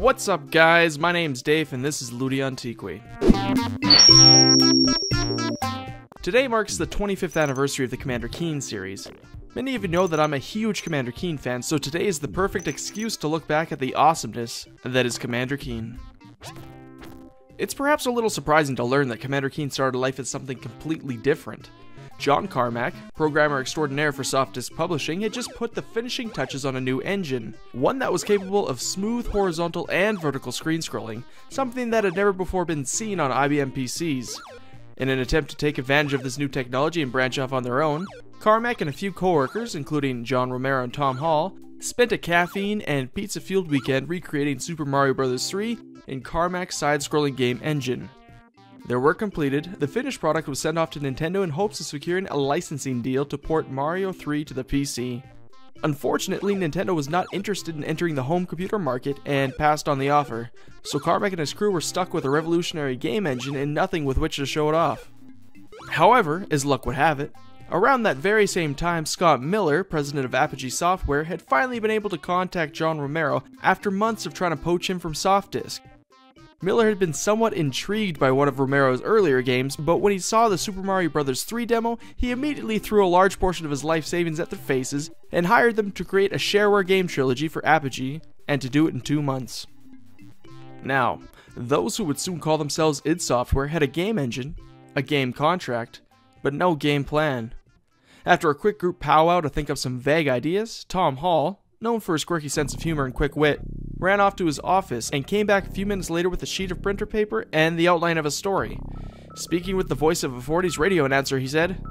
What's up, guys? My name's Dave, and this is Ludi Antiqui. Today marks the 25th anniversary of the Commander Keen series. Many of you know that I'm a huge Commander Keen fan, so today is the perfect excuse to look back at the awesomeness that is Commander Keen. It's perhaps a little surprising to learn that Commander Keen started life as something completely different. John Carmack, programmer extraordinaire for Soft Disk Publishing, had just put the finishing touches on a new engine, one that was capable of smooth horizontal and vertical screen scrolling, something that had never before been seen on IBM PCs. In an attempt to take advantage of this new technology and branch off on their own, Carmack and a few co-workers, including John Romero and Tom Hall, spent a caffeine and pizza-fueled weekend recreating Super Mario Bros. 3 in Carmack's side-scrolling game engine. Their work completed, the finished product was sent off to Nintendo in hopes of securing a licensing deal to port Mario 3 to the PC. Unfortunately, Nintendo was not interested in entering the home computer market and passed on the offer, so Carmack and his crew were stuck with a revolutionary game engine and nothing with which to show it off. However, as luck would have it, around that very same time, Scott Miller, president of Apogee Software, had finally been able to contact John Romero after months of trying to poach him from SoftDisk. Miller had been somewhat intrigued by one of Romero's earlier games, but when he saw the Super Mario Bros. 3 demo, he immediately threw a large portion of his life savings at their faces and hired them to create a shareware game trilogy for Apogee, and to do it in 2 months. Now, those who would soon call themselves id Software had a game engine, a game contract, but no game plan. After a quick group powwow to think up some vague ideas, Tom Hall, known for his quirky sense of humor and quick wit, ran off to his office and came back a few minutes later with a sheet of printer paper and the outline of a story. Speaking with the voice of a 40s radio announcer, he said,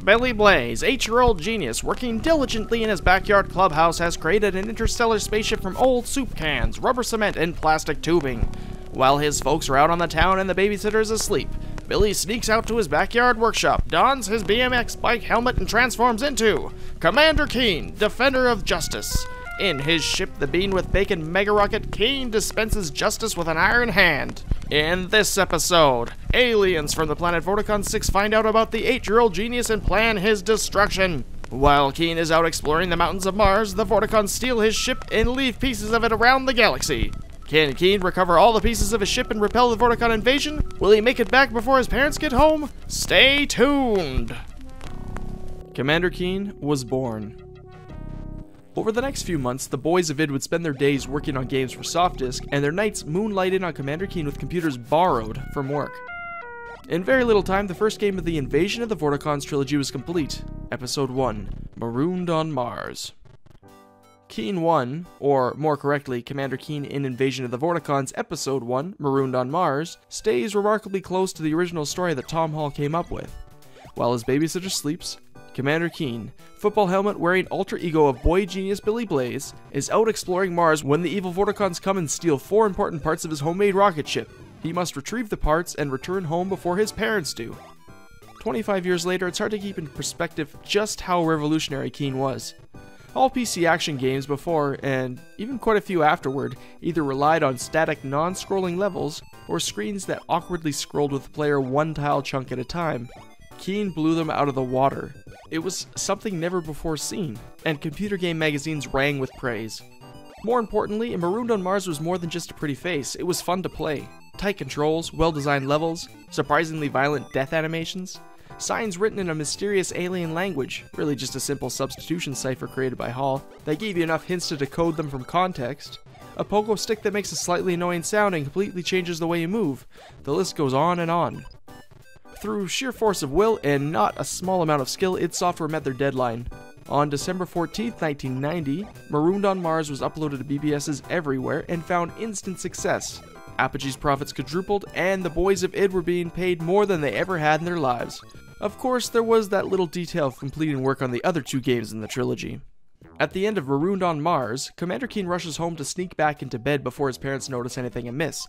"Billy Blaze, 8-year-old genius working diligently in his backyard clubhouse, has created an interstellar spaceship from old soup cans, rubber cement, and plastic tubing. While his folks are out on the town and the babysitter is asleep, Billy sneaks out to his backyard workshop, dons his BMX bike helmet, and transforms into Commander Keen, Defender of Justice. In his ship, the Bean with Bacon Mega Rocket, Keen dispenses justice with an iron hand. In this episode, aliens from the planet Vorticon 6 find out about the 8-year-old genius and plan his destruction. While Keen is out exploring the mountains of Mars, the Vorticons steal his ship and leave pieces of it around the galaxy. Can Keen recover all the pieces of his ship and repel the Vorticon invasion? Will he make it back before his parents get home? Stay tuned!" Commander Keen was born. Over the next few months, the boys of id would spend their days working on games for SoftDisk, and their nights moonlighted on Commander Keen with computers borrowed from work. In very little time, the first game of the Invasion of the Vorticons trilogy was complete. Episode 1, Marooned on Mars. Keen 1, or more correctly, Commander Keen in Invasion of the Vorticons Episode 1, Marooned on Mars, stays remarkably close to the original story that Tom Hall came up with. While his babysitter sleeps, Commander Keen, football helmet wearing alter ego of boy genius Billy Blaze, is out exploring Mars when the evil Vorticons come and steal 4 important parts of his homemade rocket ship. He must retrieve the parts and return home before his parents do. 25 years later, it's hard to keep in perspective just how revolutionary Keen was. All PC action games before, and even quite a few afterward, either relied on static non-scrolling levels, or screens that awkwardly scrolled with the player one tile chunk at a time. Keen blew them out of the water. It was something never before seen, and computer game magazines rang with praise. More importantly, Marooned on Mars was more than just a pretty face, it was fun to play. Tight controls, well-designed levels, surprisingly violent death animations, signs written in a mysterious alien language, really just a simple substitution cipher created by Hall, that gave you enough hints to decode them from context, a pogo stick that makes a slightly annoying sound and completely changes the way you move. The list goes on and on. Through sheer force of will and not a small amount of skill, id Software met their deadline. On December 14, 1990, Marooned on Mars was uploaded to BBSs everywhere and found instant success. Apogee's profits quadrupled, and the boys of id were being paid more than they ever had in their lives. Of course, there was that little detail of completing work on the other 2 games in the trilogy. At the end of Marooned on Mars, Commander Keen rushes home to sneak back into bed before his parents notice anything amiss.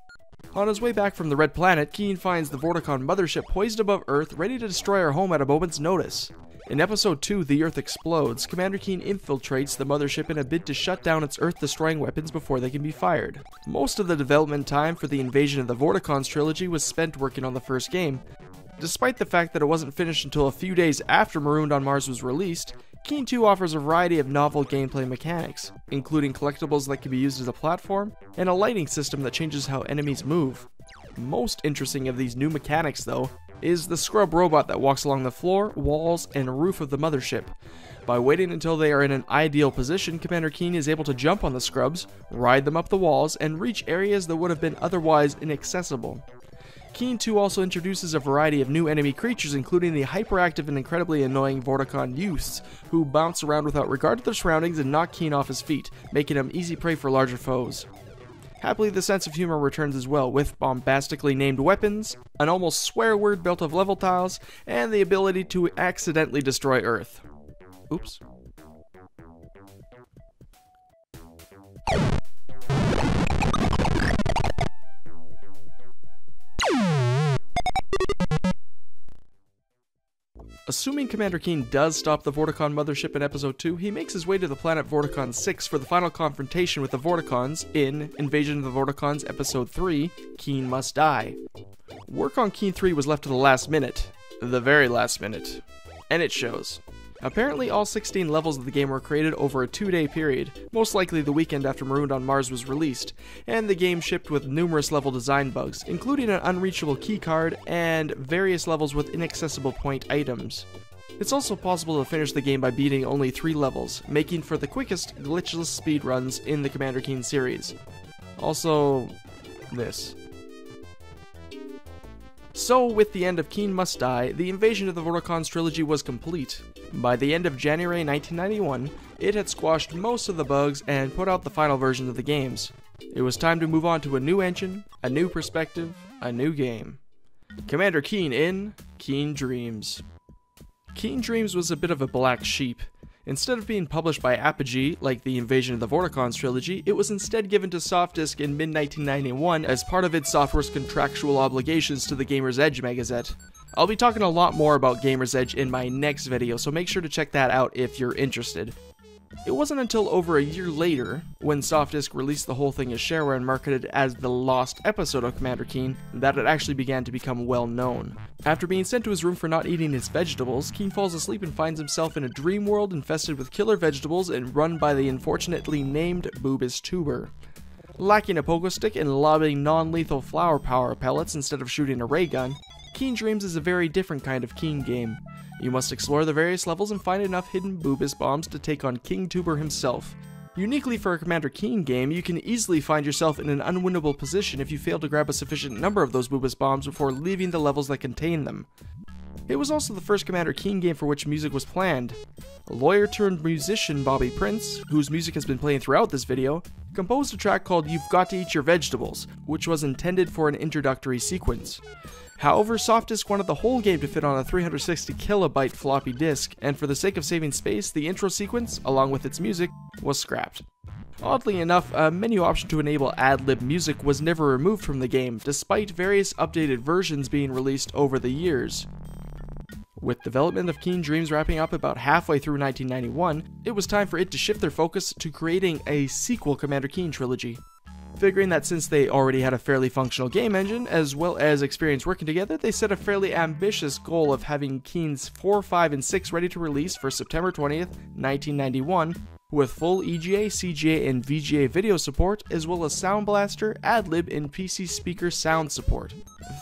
On his way back from the Red Planet, Keen finds the Vorticon mothership poised above Earth, ready to destroy our home at a moment's notice. In Episode 2, The Earth Explodes, Commander Keen infiltrates the mothership in a bid to shut down its Earth-destroying weapons before they can be fired. Most of the development time for the Invasion of the Vorticons trilogy was spent working on the first game. Despite the fact that it wasn't finished until a few days after Marooned on Mars was released, Keen 2 offers a variety of novel gameplay mechanics, including collectibles that can be used as a platform, and a lighting system that changes how enemies move. Most interesting of these new mechanics, though, is the scrub robot that walks along the floor, walls, and roof of the mothership. By waiting until they are in an ideal position, Commander Keen is able to jump on the scrubs, ride them up the walls, and reach areas that would have been otherwise inaccessible. Keen 2 also introduces a variety of new enemy creatures, including the hyperactive and incredibly annoying Vorticon youths, who bounce around without regard to their surroundings and knock Keen off his feet, making him easy prey for larger foes. Happily, the sense of humor returns as well, with bombastically named weapons, an almost swear word built of level tiles, and the ability to accidentally destroy Earth. Oops. Assuming Commander Keen does stop the Vorticon mothership in Episode 2, he makes his way to the planet Vorticon 6 for the final confrontation with the Vorticons in Invasion of the Vorticons Episode 3, Keen Must Die. Work on Keen 3 was left to the last minute. The very last minute. And it shows. Apparently all 16 levels of the game were created over a 2-day period, most likely the weekend after Marooned on Mars was released, and the game shipped with numerous level design bugs, including an unreachable keycard and various levels with inaccessible point items. It's also possible to finish the game by beating only 3 levels, making for the quickest glitchless speedruns in the Commander Keen series. Also, this. So, with the end of Keen Must Die, the Invasion of the Vorticons trilogy was complete. By the end of January 1991, it had squashed most of the bugs and put out the final version of the games. It was time to move on to a new engine, a new perspective, a new game. Commander Keen in Keen Dreams. Keen Dreams was a bit of a black sheep. Instead of being published by Apogee, like the Invasion of the Vorticons trilogy, it was instead given to Softdisk in mid-1991 as part of id Software's contractual obligations to the Gamer's Edge magazette. I'll be talking a lot more about Gamer's Edge in my next video, so make sure to check that out if you're interested. It wasn't until over a year later, when Softdisk released the whole thing as shareware and marketed as the lost episode of Commander Keen, that it actually began to become well known. After being sent to his room for not eating his vegetables, Keen falls asleep and finds himself in a dream world infested with killer vegetables and run by the unfortunately named Boobus Tuber. Lacking a pogo stick and lobbing non-lethal flower power pellets instead of shooting a ray gun, Keen Dreams is a very different kind of Keen game. You must explore the various levels and find enough hidden Boobus bombs to take on King Tuber himself. Uniquely for a Commander Keen game, you can easily find yourself in an unwinnable position if you fail to grab a sufficient number of those Boobus bombs before leaving the levels that contain them. It was also the first Commander Keen game for which music was planned. Lawyer-turned-musician Bobby Prince, whose music has been playing throughout this video, composed a track called You've Got to Eat Your Vegetables, which was intended for an introductory sequence. However, Softdisk wanted the whole game to fit on a 360 kilobyte floppy disk, and for the sake of saving space, the intro sequence, along with its music, was scrapped. Oddly enough, a menu option to enable ad-lib music was never removed from the game, despite various updated versions being released over the years. With development of Keen Dreams wrapping up about halfway through 1991, it was time for it to shift their focus to creating a sequel Commander Keen trilogy. Figuring that since they already had a fairly functional game engine, as well as experience working together, they set a fairly ambitious goal of having Keens 4, 5, and 6 ready to release for September 20th, 1991, with full EGA, CGA, and VGA video support, as well as Sound Blaster, AdLib, and PC speaker sound support.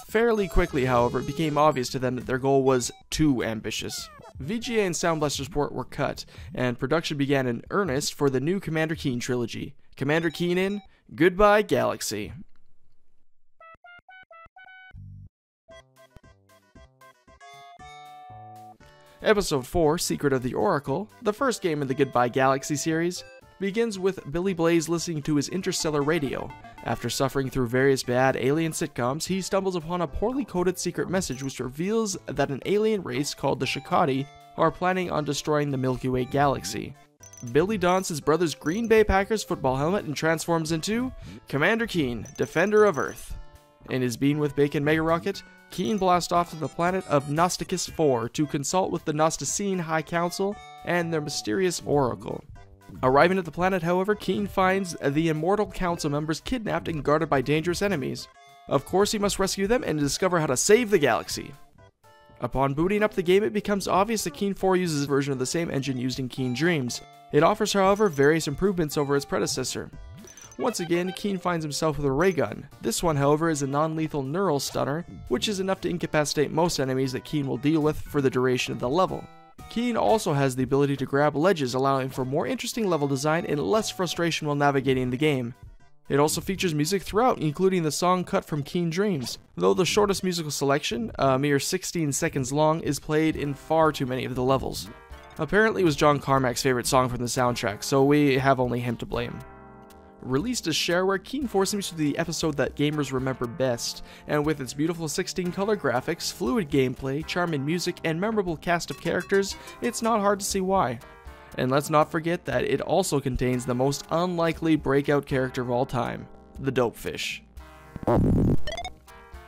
Fairly quickly, however, it became obvious to them that their goal was too ambitious. VGA and Sound Blaster support were cut, and production began in earnest for the new Commander Keen trilogy. Commander Keen in Goodbye Galaxy. Episode 4, Secret of the Oracle, the first game in the Goodbye Galaxy series, begins with Billy Blaze listening to his interstellar radio. After suffering through various bad alien sitcoms, he stumbles upon a poorly coded secret message which reveals that an alien race called the Shikati are planning on destroying the Milky Way galaxy. Billy dons his brother's Green Bay Packers football helmet and transforms into Commander Keen, Defender of Earth. In his Bean with Bacon Mega Rocket, Keen blasts off to the planet of Gnosticus 4 to consult with the Gnosticene High Council and their mysterious Oracle. Arriving at the planet, however, Keen finds the Immortal Council members kidnapped and guarded by dangerous enemies. Of course, he must rescue them and discover how to save the galaxy. Upon booting up the game, it becomes obvious that Keen 4 uses a version of the same engine used in Keen Dreams. It offers, however, various improvements over its predecessor. Once again, Keen finds himself with a ray gun. This one, however, is a non-lethal neural stunner, which is enough to incapacitate most enemies that Keen will deal with for the duration of the level. Keen also has the ability to grab ledges, allowing for more interesting level design and less frustration while navigating the game. It also features music throughout, including the song cut from Keen Dreams, though the shortest musical selection, a mere 16 seconds long, is played in far too many of the levels. Apparently it was John Carmack's favorite song from the soundtrack, so we have only him to blame. Released as shareware, Keen 4 seems to be the episode that gamers remember best, and with its beautiful 16-color graphics, fluid gameplay, charming music, and memorable cast of characters, it's not hard to see why. And let's not forget that it also contains the most unlikely breakout character of all time, the Dopefish.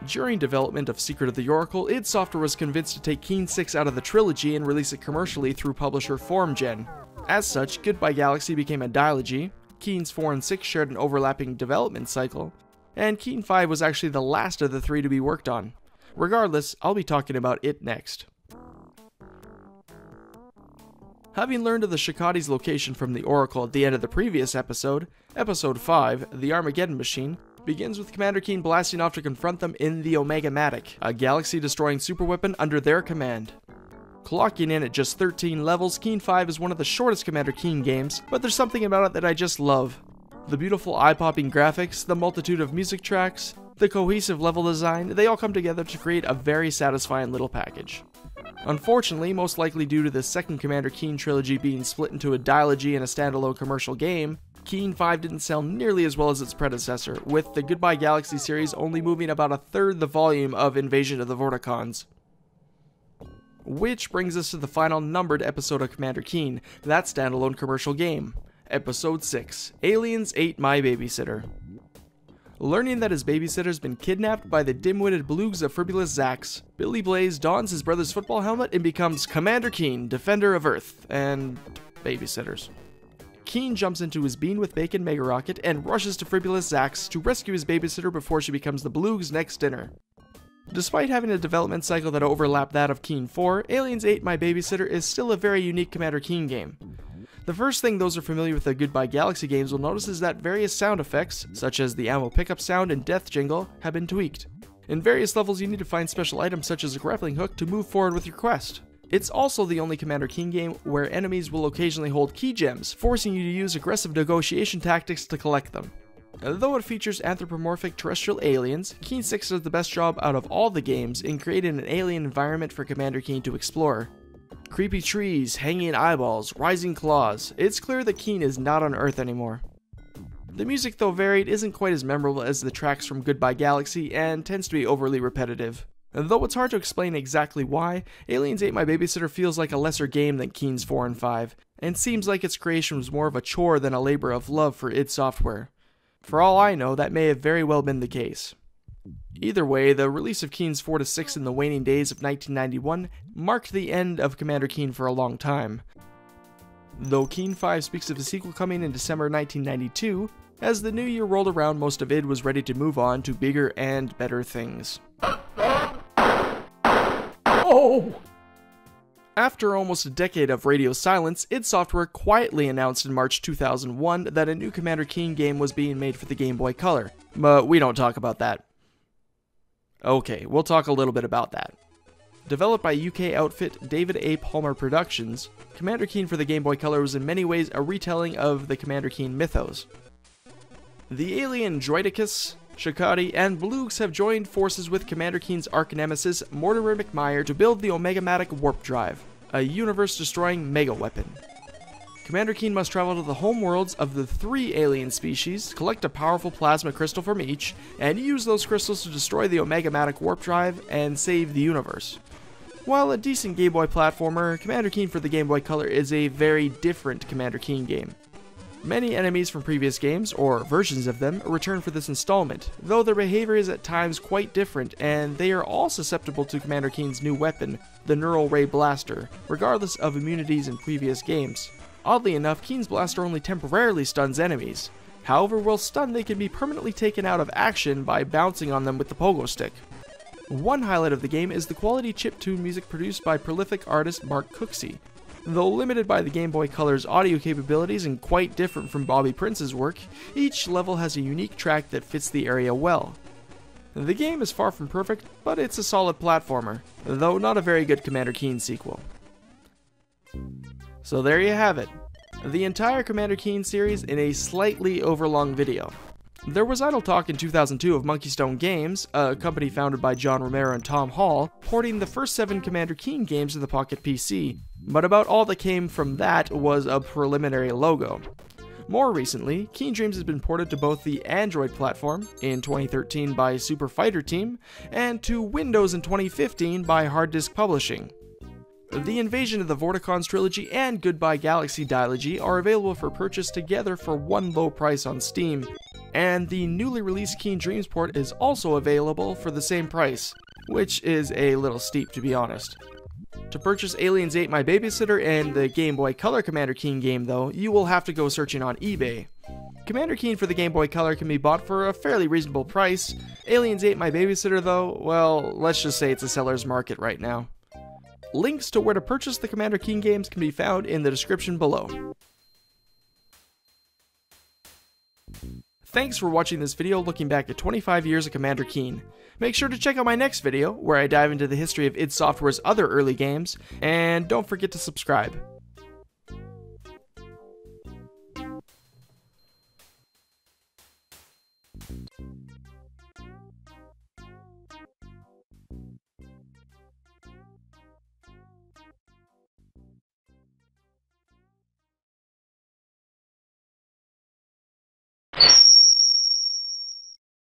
During development of Secret of the Oracle, id Software was convinced to take Keen 6 out of the trilogy and release it commercially through publisher FormGen. As such, Goodbye Galaxy became a dilogy, Keens 4 and 6 shared an overlapping development cycle, and Keen 5 was actually the last of the three to be worked on. Regardless, I'll be talking about it next. Having learned of the Shikadi's location from the Oracle at the end of the previous episode, Episode 5, The Armageddon Machine, begins with Commander Keen blasting off to confront them in the Omega-Matic, a galaxy-destroying superweapon under their command. Clocking in at just 13 levels, Keen 5 is one of the shortest Commander Keen games, but there's something about it that I just love. The beautiful eye-popping graphics, the multitude of music tracks, the cohesive level design, they all come together to create a very satisfying little package. Unfortunately, most likely due to the second Commander Keen trilogy being split into a dilogy and a standalone commercial game, Keen 5 didn't sell nearly as well as its predecessor, with the Goodbye Galaxy series only moving about a third the volume of Invasion of the Vorticons. Which brings us to the final numbered episode of Commander Keen, that standalone commercial game. Episode 6, Aliens Ate My Babysitter. Learning that his babysitter's been kidnapped by the dim-witted bloogs of Fribulous Zax, Billy Blaze dons his brother's football helmet and becomes Commander Keen, Defender of Earth, and babysitters. Keen jumps into his Bean with Bacon Mega Rocket and rushes to Fribulous Zax to rescue his babysitter before she becomes the Bloog's next dinner. Despite having a development cycle that overlapped that of Keen 4, Aliens Ate My Babysitter is still a very unique Commander Keen game. The first thing those are familiar with the Goodbye Galaxy games will notice is that various sound effects, such as the ammo pickup sound and death jingle, have been tweaked. In various levels you need to find special items such as a grappling hook to move forward with your quest. It's also the only Commander Keen game where enemies will occasionally hold key gems, forcing you to use aggressive negotiation tactics to collect them. Though it features anthropomorphic terrestrial aliens, Keen 6 does the best job out of all the games in creating an alien environment for Commander Keen to explore. Creepy trees, hanging eyeballs, rising claws, it's clear that Keen is not on Earth anymore. The music, though varied, isn't quite as memorable as the tracks from Goodbye Galaxy and tends to be overly repetitive. Though it's hard to explain exactly why, Aliens Ate My Babysitter feels like a lesser game than Keens 4 and 5, and seems like its creation was more of a chore than a labor of love for id Software. For all I know, that may have very well been the case. Either way, the release of Keens 4 to 6 in the waning days of 1991 marked the end of Commander Keen for a long time. Though Keen 5 speaks of a sequel coming in December 1992, as the new year rolled around, most of id was ready to move on to bigger and better things. Oh! After almost a decade of radio silence, id Software quietly announced in March 2001 that a new Commander Keen game was being made for the Game Boy Color, but we don't talk about that. Okay, we'll talk a little bit about that. Developed by UK outfit David A. Palmer Productions, Commander Keen for the Game Boy Color was in many ways a retelling of the Commander Keen mythos. The alien Droidicus, Shikadi, and Bloogs have joined forces with Commander Keen's arch-nemesis Mortimer McMire to build the Omega-Matic Warp Drive, a universe-destroying mega-weapon. Commander Keen must travel to the homeworlds of the three alien species, collect a powerful plasma crystal from each, and use those crystals to destroy the Omega-Matic Warp Drive and save the universe. While a decent Game Boy platformer, Commander Keen for the Game Boy Color is a very different Commander Keen game. Many enemies from previous games, or versions of them, return for this installment, though their behavior is at times quite different, and they are all susceptible to Commander Keen's new weapon, the Neural Ray Blaster, regardless of immunities in previous games. Oddly enough, Keen's blaster only temporarily stuns enemies. However, while stunned, they can be permanently taken out of action by bouncing on them with the pogo stick. One highlight of the game is the quality chiptune music produced by prolific artist Mark Cooksey. Though limited by the Game Boy Color's audio capabilities and quite different from Bobby Prince's work, each level has a unique track that fits the area well. The game is far from perfect, but it's a solid platformer, though not a very good Commander Keen sequel. So there you have it, the entire Commander Keen series in a slightly overlong video. There was idle talk in 2002 of Monkey Stone Games, a company founded by John Romero and Tom Hall, porting the first 7 Commander Keen games to the Pocket PC, but about all that came from that was a preliminary logo. More recently, Keen Dreams has been ported to both the Android platform, in 2013 by Super Fighter Team, and to Windows in 2015 by Hard Disk Publishing. The Invasion of the Vorticon's trilogy and Goodbye Galaxy dilogy are available for purchase together for one low price on Steam, and the newly released Keen Dreams port is also available for the same price, which is a little steep to be honest. To purchase Aliens Ate My Babysitter and the Game Boy Color Commander Keen game though, you will have to go searching on eBay. Commander Keen for the Game Boy Color can be bought for a fairly reasonable price. Aliens Ate My Babysitter though, well, let's just say it's a seller's market right now. Links to where to purchase the Commander Keen games can be found in the description below. Thanks for watching this video looking back at 25 years of Commander Keen. Make sure to check out my next video, where I dive into the history of id Software's other early games, and don't forget to subscribe.